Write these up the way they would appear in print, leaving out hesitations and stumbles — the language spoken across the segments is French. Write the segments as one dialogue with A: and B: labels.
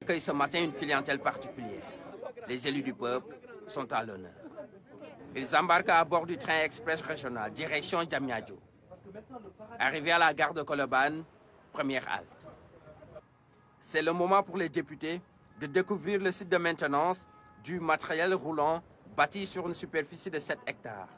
A: Accueille ce matin une clientèle particulière. Les élus du peuple sont à l'honneur. Ils embarquent à bord du train express régional, direction Diamniadio. Arrivés à la gare de Colobane, première halte. C'est le moment pour les députés de découvrir le site de maintenance du matériel roulant bâti sur une superficie de 7 hectares.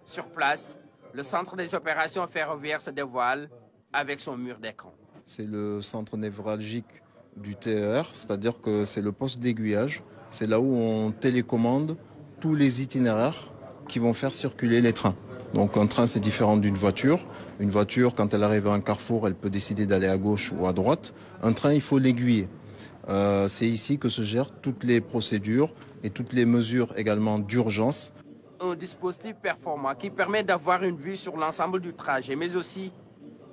A: Sur place, le centre des opérations ferroviaires se dévoile avec son mur d'écran.
B: C'est le centre névralgique du TER, c'est-à-dire que c'est le poste d'aiguillage. C'est là où on télécommande tous les itinéraires qui vont faire circuler les trains. Donc un train, c'est différent d'une voiture. Une voiture, quand elle arrive à un carrefour, elle peut décider d'aller à gauche ou à droite. Un train, il faut l'aiguiller. C'est ici que se gèrent toutes les procédures et toutes les mesures également d'urgence.
A: Un dispositif performant qui permet d'avoir une vue sur l'ensemble du trajet, mais aussi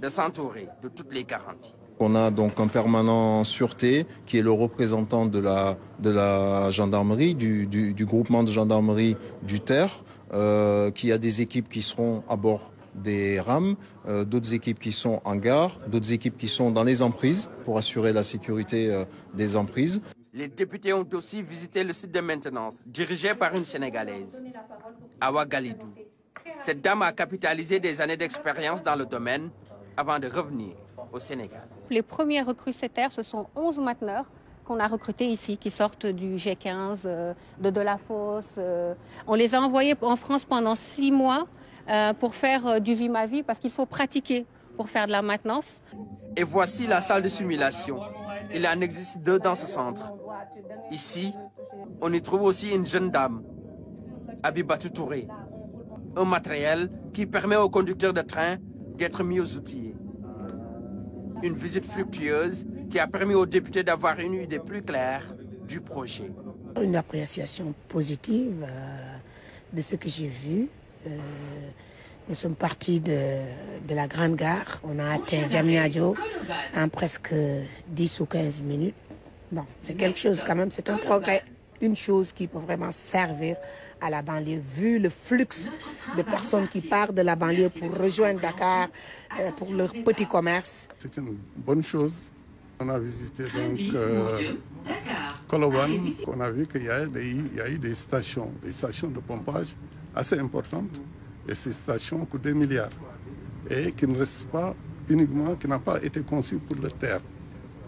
A: de s'entourer de toutes les garanties.
B: On a donc un permanent sûreté qui est le représentant de la gendarmerie, du groupement de gendarmerie du TER, qui a des équipes qui seront à bord des rames, d'autres équipes qui sont en gare, d'autres équipes qui sont dans les emprises pour assurer la sécurité des emprises.
A: Les députés ont aussi visité le site de maintenance, dirigé par une Sénégalaise, Awa Galidou. Cette dame a capitalisé des années d'expérience dans le domaine avant de revenir au Sénégal.
C: Les premiers recrues CETER, ce sont 11 mainteneurs qu'on a recrutés ici, qui sortent du G15, de Delafosse. On les a envoyés en France pendant 6 mois pour faire du vie ma vie, parce qu'il faut pratiquer pour faire de la maintenance.
A: Et voici la salle de simulation. Il en existe 2 dans ce centre. Ici, on y trouve aussi une jeune dame, Abibatou Touré. Un matériel qui permet aux conducteurs de train d'être mieux outillés. Une visite fructueuse qui a permis aux députés d'avoir une idée plus claire du projet.
D: Une appréciation positive de ce que j'ai vu. Nous sommes partis de la grande gare. On a atteint Diamniadio en presque 10 ou 15 minutes. Bon, c'est quelque chose quand même, c'est un progrès. Une chose qui peut vraiment servir à la banlieue, vu le flux de personnes qui partent de la banlieue pour rejoindre Dakar, pour leur petit commerce.
E: C'est une bonne chose. On a visité donc Colobane. On a vu qu'il y a eu des stations de pompage assez importantes. Et ces stations coûtent des milliards. Et qui ne restent pas uniquement, qui n'a pas été conçu pour le terre.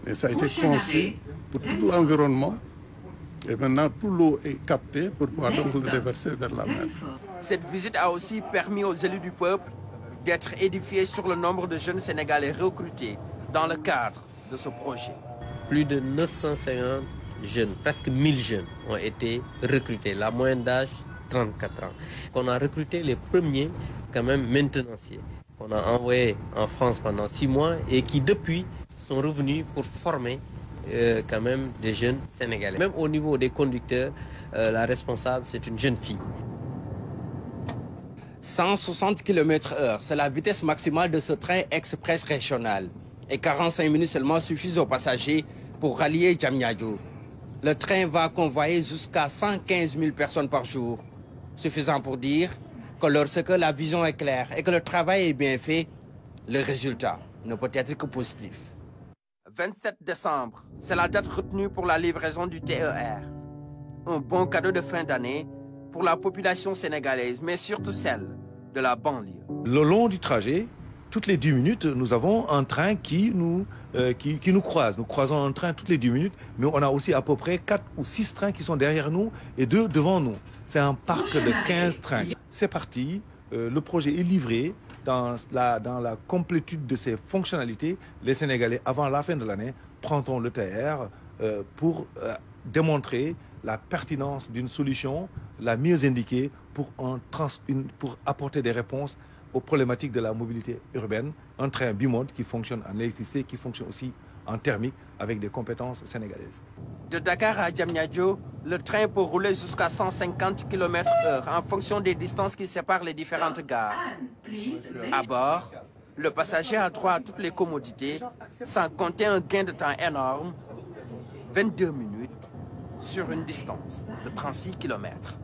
E: Mais ça a été conçu pour tout l'environnement. Et maintenant, tout l'eau est captée pour pouvoir donc le déverser vers la mer.
A: Cette visite a aussi permis aux élus du peuple d'être édifiés sur le nombre de jeunes Sénégalais recrutés dans le cadre de ce projet.
F: Plus de 950 jeunes, presque 1000 jeunes ont été recrutés. La moyenne d'âge, 34 ans. On a recruté les premiers, quand même, maintenanciers. On a envoyé en France pendant 6 mois et qui, depuis, sont revenus pour former quand même des jeunes Sénégalais. Même au niveau des conducteurs, la responsable, c'est une jeune fille.
A: 160 km/h, c'est la vitesse maximale de ce train express régional. Et 45 minutes seulement suffisent aux passagers pour rallier Diamniadio. Le train va convoyer jusqu'à 115 000 personnes par jour. Suffisant pour dire que lorsque la vision est claire et que le travail est bien fait, le résultat ne peut être que positif. 27 décembre, c'est la date retenue pour la livraison du TER. Un bon cadeau de fin d'année pour la population sénégalaise, mais surtout celle de la banlieue.
G: Le long du trajet, toutes les 10 minutes, nous avons un train qui nous croise. Nous croisons un train toutes les 10 minutes, mais on a aussi à peu près 4 ou 6 trains qui sont derrière nous et 2 devant nous. C'est un parc de 15 trains. C'est parti, le projet est livré. Dans la complétude de ses fonctionnalités, les Sénégalais, avant la fin de l'année, prendront le TER pour démontrer la pertinence d'une solution la mieux indiquée pour apporter des réponses aux problématiques de la mobilité urbaine. Un train bimode qui fonctionne en électricité, qui fonctionne aussi en thermique avec des compétences sénégalaises.
A: De Dakar à Diamniadio, le train peut rouler jusqu'à 150 km/h en fonction des distances qui séparent les différentes gares. À bord, le passager a droit à toutes les commodités, sans compter un gain de temps énorme, 22 minutes sur une distance de 36 km.